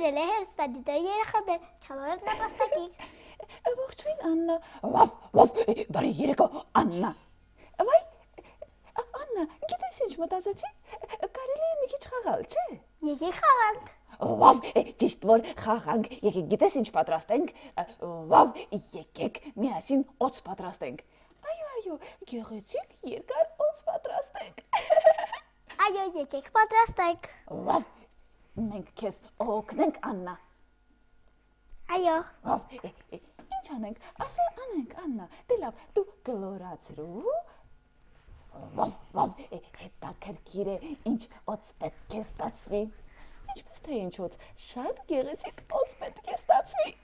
բերել է հերստադիտը երեխաներ, չալորեք նապաստակիկ։ Ողջույն Աննա, վավ, բարի երեկո Աննա։ Վայ, Աննա, գիտես ինչ մտածեցի, կարելի է մի քիչ խաղալ, չէ։ Եկեք խաղանք։ Վավ, ճիշտ որ խաղանք, եկեք գիտես ինչ պատրաստենք, վավ, եկեք միասին օծ պատրաստենք։ Այո, գեղեցիկ երկար օծ պատրաստենք։ Այո, եկեք պատրաստենք։ Վավ, մենք քեզ օգնենք Աննա։ Այո։ Վավ, ինչ անենք, ասա անենք Աննա, դե լավ, դու գլորացրու։ Վավ, հետաքրքիր է ինչ օծ պետք է ստացվի։ Ինչպես թե ինչ օծ, շատ գեղեցիկ օծ պետք է ստացվի։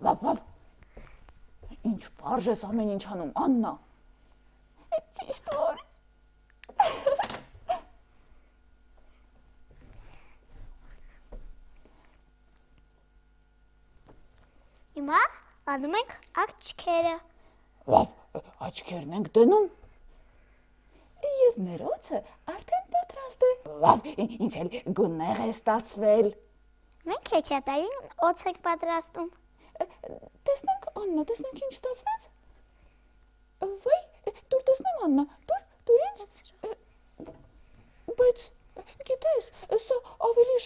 Վավ, ինչ վարժ ես ամեն ինչ անում, Աննա։ Ճիշտ որ։ Հիմա անում ենք աչքերը։ Վավ, աչքերն ենք դնում։ Եվ մեր օծը արդեն պատրաստ է։ Վավ, ինչ էլ գունեղ է ստացվել։ Մենք հեքիաթային օծ ենք պատրաստում։ Տեսնենք Աննա, տեսնենք ինչ ստացվեց։ Վայ, դուր տեսնեմ Աննա, դուր ինձ։ Բայց գիտես, սա ավելի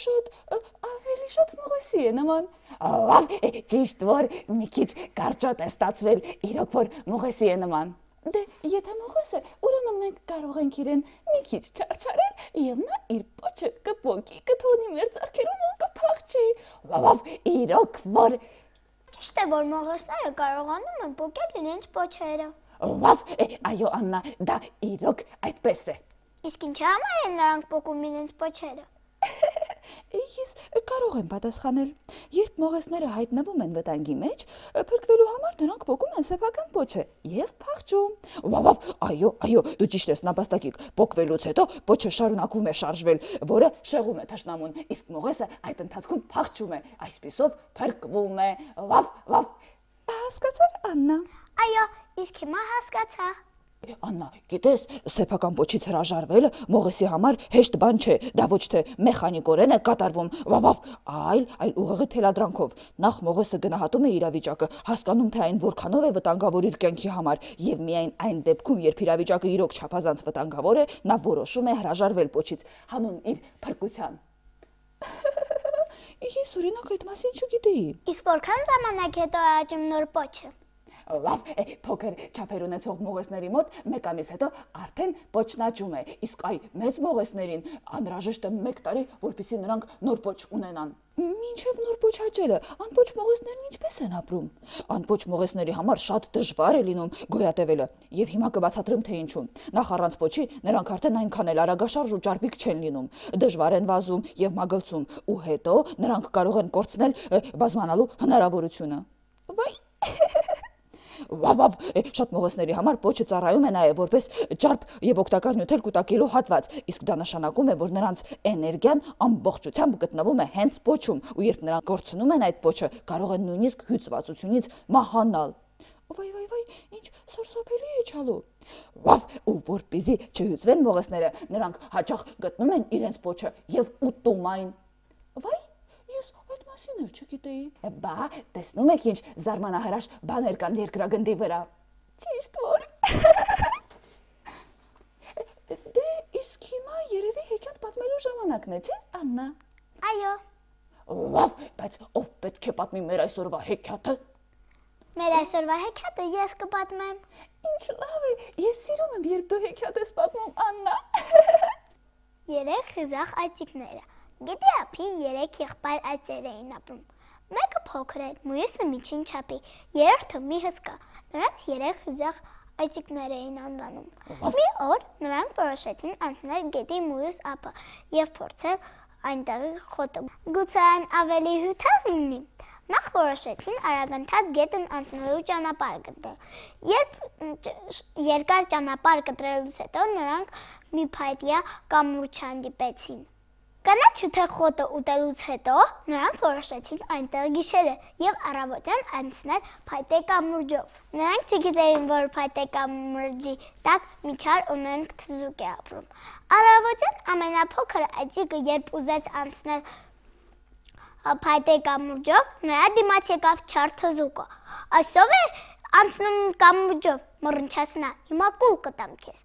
շատ մողեսի է նման։ Վավ, ճիշտ որ մի քիչ կարճոտ է ստացվել, իրոք որ մողեսի է նման։ Դե, եթե մողես է, ուրեմն մենք կարող ենք իրեն մի քիչ չարչարել և նա իր պոչը կպոկի, կթողնի մեր ձեռքերում ու կփախչի։ Վավ, իրոք որ։ Ճիշտ է, որ մողեսները կարողանում են պոկել իրենց պոչերը։ Վավ, այո Աննա, դա իրոք այդպես է։ Իսկ ինչի համար են նրանք պոկում իրենց պոչերը։ Ես կարող եմ պատասխանել, երբ մողեսները հայտնվում են վտանգի մեջ, փրկվելու համար նրանք պոկում են սեփական պոչը և փախչում։ Վավ, այո, դու ճիշտ ես նապաստակիկ, պոկվելուց հետո պոչը շարունակում է շարժվել, որը շեղում է թշնամուն, իսկ մողեսը այդ ընթացքում փախչում է, այսպիսով փրկվում է։ Վավ, հասկացար Աննա։ Այո, իսկ հիմա հասկացա։ Աննա, գիտես, սեփական պոչից հրաժարվելը մողեսի համար հեշտ բան չէ, դա ոչ թե մեխանիկորեն է կատարվում, այլ ուղեղի թելադրանքով։ Նախ մողեսը գնահատում է իրավիճակը, հասկանում թե այն որքանով է վտանգավոր իր կյանքի համար, եւ միայն այն դեպքում, երբ իրավիճակը իրոք չափազանց վտանգավոր է, նա որոշում է հրաժարվել պոչից, հանուն իր փրկության։ Ես օրինակ այդ մասին չգիտեի։ Իսկ որքան ժամանակ հետո է աճում նոր պոչը։ Վավ, փոքր չափեր ունեցող մողեսների մոտ 1 ամիս հետո արդեն պոչն աճում է, իսկ այ մեծ մողեսներին անհրաժեշտ է 1 տարի, որպեսզի նրանք նոր պոչ ունենան։ Մինչև նոր պոչ աճելը, անպոչ մողեսներն ինչպես են ապրում։ Անպոչ մողեսների համար շատ դժվար է լինում գոյատևելը, եւ հիմա կբացատրեմ թե ինչու։ Նախ առանց պոչի նրանք արդեն այնքան էլ արագաշարժ ու ճարպիկ չեն լինում, դժվար են վազում եւ մագլցում, ու հետո նրանք կարող են կորցնել բազմանալու հնարավորությունը։ Վայ Վավ, շատ մողեսների համար պոչը ծառայում է նաև որպես ճարպ եւ օգտակար նյութեր կուտակելու հատված, իսկ դա նշանակում է, որ նրանց էներգիան ամբողջությամբ գտնվում է հենց պոչում, ու երբ նրանք կորցնում են այդ պոչը, կարող են նույնիսկ հյուծվածությունից մահանալ։ Վայ, ինչ սարսափելի է չալու։ Վավ, ու որպեսզի չհյուծվեն մողեսները, նրանք հաճախ գտնում են իրենց պոչը եւ ուտում այն։ Վայ, ես այդ մասին էլ չգիտեի։ Բա, տեսնում եք ինչ զարմանահրաշ բաներ կան երկրագնդի վրա։ Ճիշտ որ։ Դե իսկ հիմա երևի հեքիաթ պատմելու ժամանակն է, չէ, Աննա։ Այո։ Վավ, բայց ով պետք է պատմի մեր այսօրվա հեքիաթը։ Մեր այսօրվա հեքիաթը ես կպատմեմ։ Ինչ լավ է, ես սիրում եմ, երբ դու հեքիաթ ես պատմում, Աննա։ 3 խիզախ այծիկները։ Գետի ափին 3 եղբայր այծեր էին ապրում։ Մեկը փոքր էր, մյուսը միջին չափի, երրորդը մի հսկա։ Նրանց 3 խիզախ այծիկներ էին անվանում։ Մի օր նրանք որոշեցին անցնել գետի մյուս ափը եւ փորձել այնտեղի խոտը։ Գուցե այն ավելի հյութեղ լինի։ Նախ որոշեցին արագընթաց գետն անցնելու ճանապարհ գտնել։ Երբ երկար ճանապարհ կտրելուց հետո նրանք մի փայտյա կամուրջ հանդիպեցին։ Կանաչ հյութեղ խոտը ուտելուց հետո նրանք որոշեցին այնտեղ գիշերը եւ առավոտյան անցնել փայտե կամուրջով։ Նրանք չգիտեին, որ փայտե կամուրջի տակ մի չար ունենք թզուկ է ապրում։ Առավոտյան ամենափոքր այծիկը, երբ ուզեց անցնել փայտե կամուրջով, նրա դիմաց եկավ չար թզուկը։ Այսով է անցնում կամուրջով, մռնչաց նա, հիմա կուլ կտամ քեզ։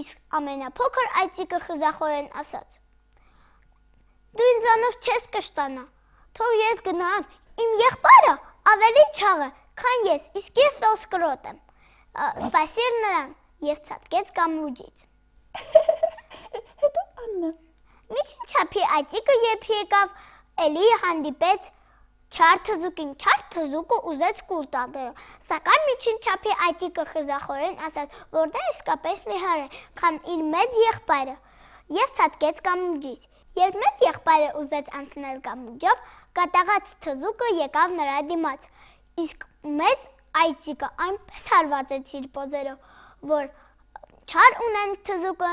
Իսկ ամենափոքր այծիկը խզախորեն ասաց. Դու ինձանով չես կշտանա, թող ես գնամ, իմ եղբայրը ավելի չաղ է, քան ես, իսկ ես ոսկրոտ եմ։ Սպասիր նրան և ցատկեց կամուրջից։ Հետո Աննա։ Միջին չափի այծիկը երբ եկավ, էլի հանդիպեց չար թզուկին, չար թզուկը ուզեց կուլ տալ, սակայն միջին չափի այծիկը խզախորեն ասաց, որ դա իսկապես նիհար է, քան իր մեծ եղբայրը, և ցատկեց կամուրջից։ Երբ մեծ եղբայրը ուզեց անցնել կամուրջով, կատաղած թզուկը եկավ նրա դիմաց, իսկ մեծ այծիկը այնպես հարվածեց իր պոզերով, որ չար ունեն թզուկը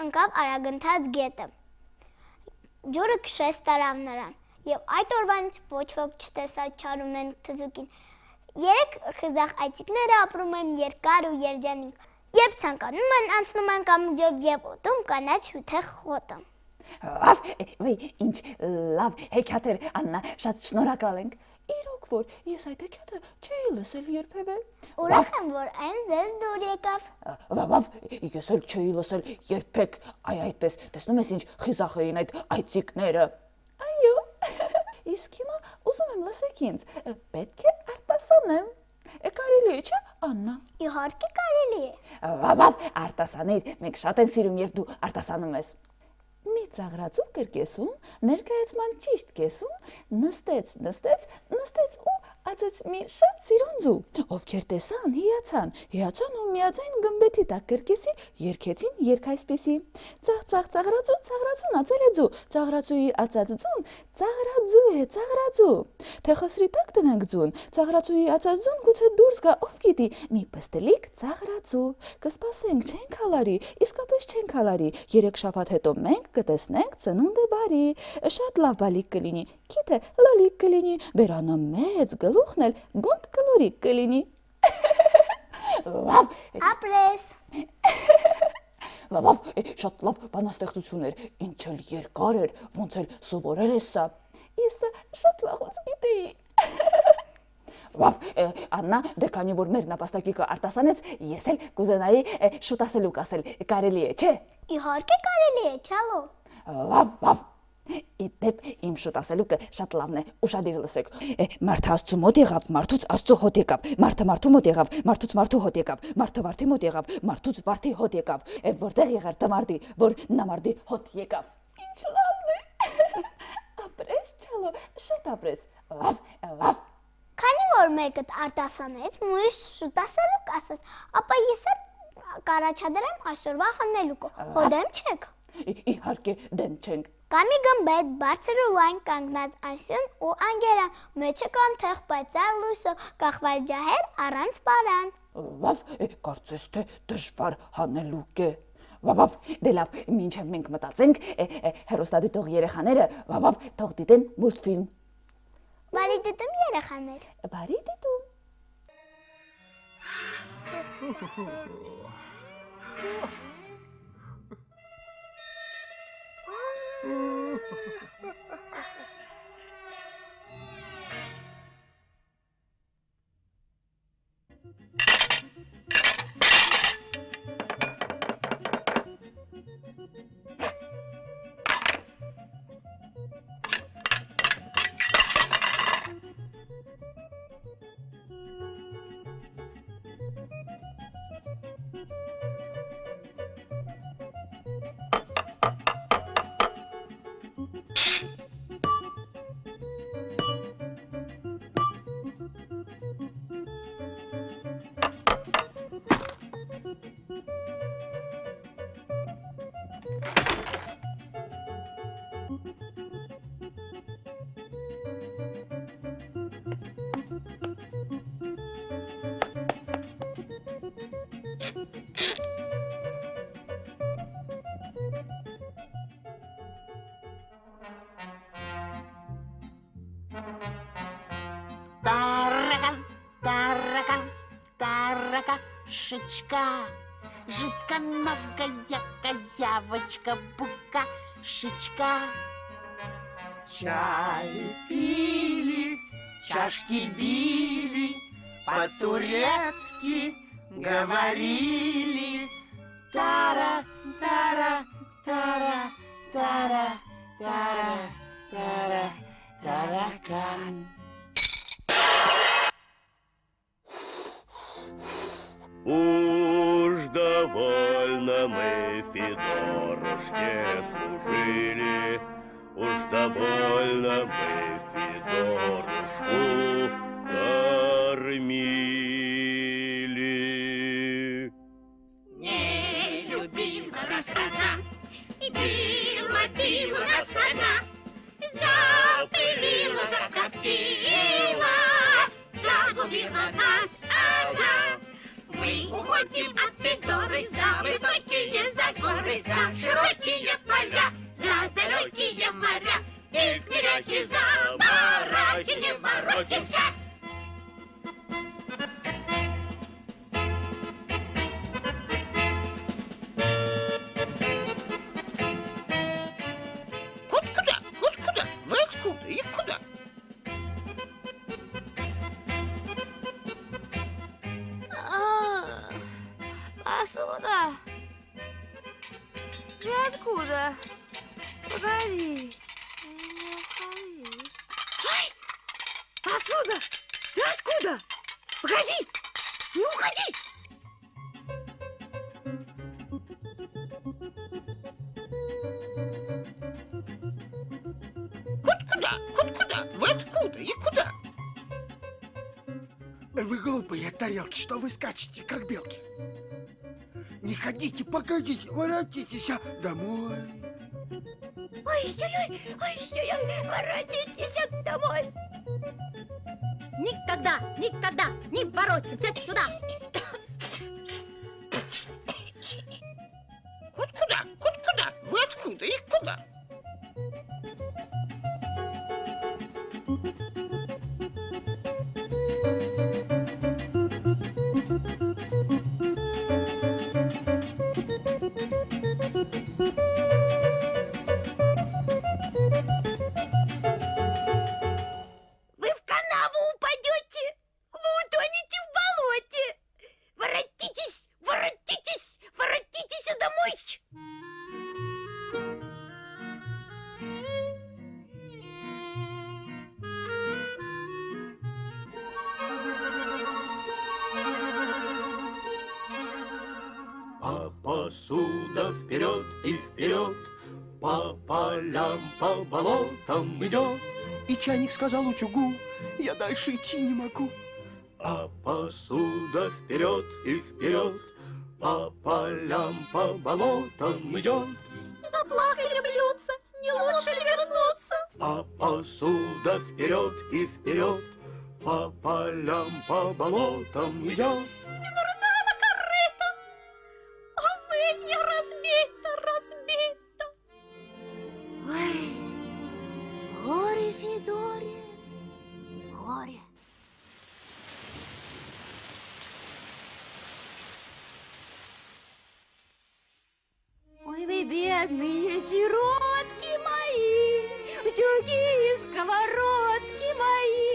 ընկավ արագընթաց գետը։ Ջուրը քշեց տարավ նրան, և այդ օրվանից ոչ ոք չտեսավ չար ունեն թզուկին։ Երեք խիզախ այծիկները ապրում են երկար ու երջանիկ, երբ ցանկանում են անցնում են կամուրջով և ուտում կանաչ հյութեղ խոտը։ Ինչ լավ հեքիաթ էր, Աննա, շատ շնորհակալ ենք։ Իրոք որ ես այդ հեքիաթը չէի լսել երբևէ։ Ուրախ եմ, որ այն ձեզ դուր եկավ։ Ես էլ չէի լսել երբեք, այդպես, տեսնում ես ինչ խիզախ էին այդ այծիկները։ Այո։ Իսկ հիմա ուզում եմ լսեք ինձ, պետք է արտասանեմ։ Կարելի է, չէ, Աննա։ Իհարկե կարելի է։ Արտասաներ, մենք շատ ենք սիրում, երբ դու արտասանում ես։ Մի ծաղրածու կրկեսում, ներկայացման ճիշտ կեսում, նստեց ու ածեց մի շատ սիրունձու, ովքեր տեսան, հիացան ու միաձայն գմբեթի տակ կրկեսի երգեցին երգ այսպիսի. Ծաղ ծաղրածու, ծաղրածուն ածել է ձու, ծաղրածուի ածած ձուն, ծաղրածու է, ծաղրածու, թե խսրի տակ տնենք ձուն, ծաղրածուի ածած ձուն գուցե դուրս գա, ով գիտի, մի պստլիկ ծաղրածու, կսպասենք, չենք հալարի, իսկապես չենք հալարի, 3 շաբաթ հետո մենք կտեսնենք ծնունդը բարի, շատ լավ բալիկ կլինի, քիթը լոլիկ կլինի, բերանը մեծ գլուխն էլ գունդ կլորիկ կլինի։ Ապրես։ Շատ լավ բանաստեղծություն էր, ինչ էլ երկար էր, ոնց էլ սովորել ես սա։ Ես շատ վաղուց գիտեի։ Աննա, դե քանի որ մեր նապաստակիկը արտասանեց, ես էլ կուզենայի շուտ ասելուկ ասել, կարելի է, չէ։ Իհարկե կարելի է, չալո։ Իդեպ իմ շուտ ասելուկը շատ լավն է, ուշադիր լսեք։ Մարդը Աստծու մոտ եղավ, մարդուց Աստծու հոտ եկավ, մարդը մարդու մոտ եղավ, մարդուց մարդու հոտ եկավ, մարդը վարդի մոտ եղավ, մարդուց վարդի հոտ եկավ, որտեղ եղար տմարդի, որ նամարդի հոտ եկավ։ Ինչ լավն է։ Ապրես, չալո, շատ ապրես։ Քանի որ մեկը արտասանեց, մյուս շուտ ասելուկ ասաց, ապա ես կառաջադրեմ այսօրվա հանելուկը, հոդեմ չեք։ Իհարկե դեմ չենք։ Կամի գմբեթ, բարձր ու լայն կանգնած անսյուն ու անգերան, մեջը կան թեղ պայծառ լույսով, կախված ջահեր առանց պարան։ Կարծես թե դժվար հանելուկ է։ Դե լավ, մինչև մենք մտածենք, հեռուստադիտող երեխաները թող դիտեն մուլտֆիլմ։ Բարի դիտում երեխաներ։ Բարի դիտում։ Таракан, шичка, жидконогая козявочка, букашечка. Чай пили, чашки били, по-турецки говорили. Тара, тара, тара, тара, тара, тара, таракан. Уж довольно мы Федорушке служили, уж довольно мы Федорушку кормили. Не любила нас она, и била нас она, запылила, закоптила, загубила нас она. Мы уходим от Федоры за высокие, за горы, за широкие поля, за далекие моря. И в миряхе за барахи не воротимся. Куда? Вы откуда и куда? Посуда. Ты откуда? Погоди. Не уходи. Ай! Посуда! Ты откуда? Погоди! Не уходи! Куда? Вы откуда и куда? Вы глупые тарелки, что вы скачете, как белки? Не ходите, погодите, воротитесь домой. Ой-ой-ой, воротитесь домой. Никогда не воротимся сюда. Куда? Вы откуда и куда? Вы в канаву упадете, вы утонете в болоте. Воротитесь домой. А посуда вперед и вперед, по полям, по болотам идет. И чайник сказал утюгу, я дальше идти не могу. А посуда вперед и вперед, по полям, по болотам идет. Заплакали блюдца, не лучше ли вернуться? А посуда вперед и вперед, по полям, по болотам идет. Изрыдала корыто, а вынья разбито. Ой, горе, Федоре, горе. Ой, вы бедные сиротки мои, утюги и сковородки мои.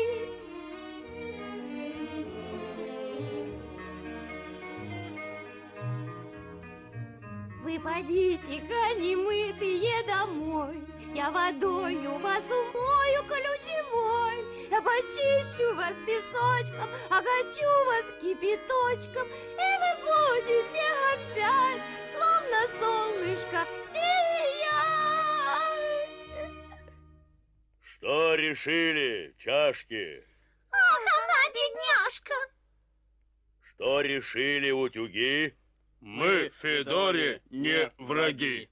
Вы подите-ка немытые домой, я водою вас умою ключевой, я почищу вас песочком, огочу вас кипяточком, и вы будете опять, словно солнышко, сиять. Что решили, чашки? Ах, она бедняжка! Что решили, утюги? Мы, Федоре, не враги.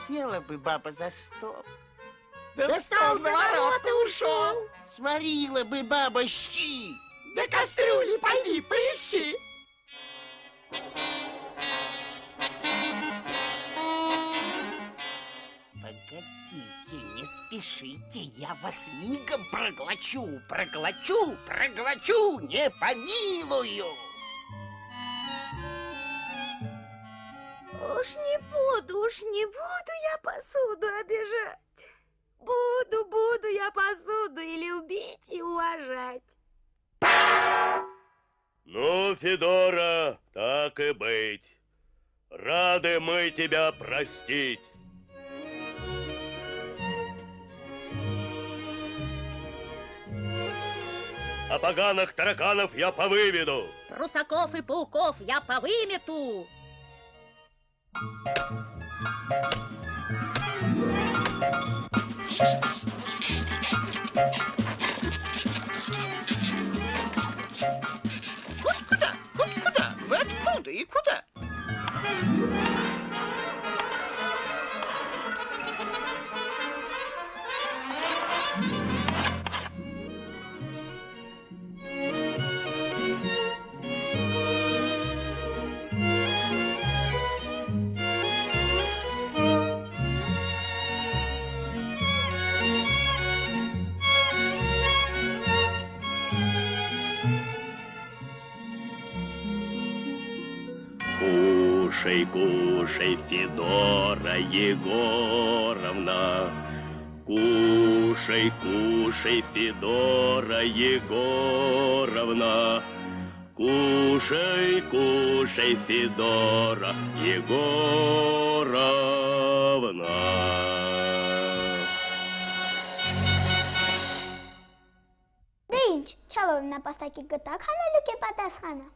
Села бы баба за стол. Да стол за ворота ушел. Сварила бы баба щи. Да кастрюли пойди поищи. Погодите, не спешите, Я вас мигом проглочу, не помилую. Уж не буду я посуду обижать. Буду я посуду и любить, и уважать. Ну, Федора, так и быть. Рады мы тебя простить. А поганых тараканов я повыведу. Русаков и пауков я повымету. Хоть куда? Вы откуда и куда? Кушай, Федора Егоровна. Кушай, Федора Егоровна. Кушай, Федора Егоровна. Դե ինչ, չալով նապաստակի գտակ հանելուկ է պատասխանը։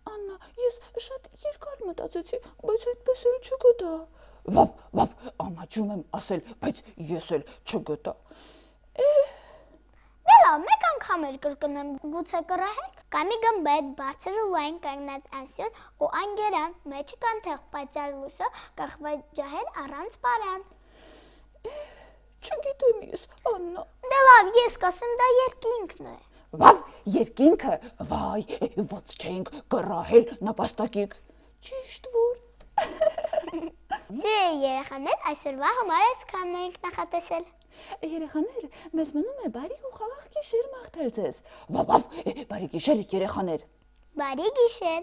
Աննա, ես շատ երկար մտածեցի, բայց այդպես էլ չգտա։ Վավ, ամաչում եմ ասել, բայց ես էլ չգտա։ Դե լավ, մեկ անգամ էլ կրկնեմ, գուցե կռահեք։ Կամի գմբետ բարձր ու լայն կանգնած անսյուն ու անգերան, մեջը կանթեղ պայծառ լույսը կախված ջահեր առանց պարան։ Չգիտեմ ես, Աննա։ Դե լավ, ես կասեմ դա երկինքն է։ Վավ, երկինքը, վայ, ոնց չենք կռահել նապաստակիկ։ Ճիշտ որ։ Ձեր երեխաներ այսօրվա համար այսքանն ենք նախատեսել։ Երեխաներ, մեզ մնում է բարի ու խաղաղ գիշեր մաղթել ձեզ։ Վավ, բարի գիշեր երեխաներ։ Բարի գիշեր։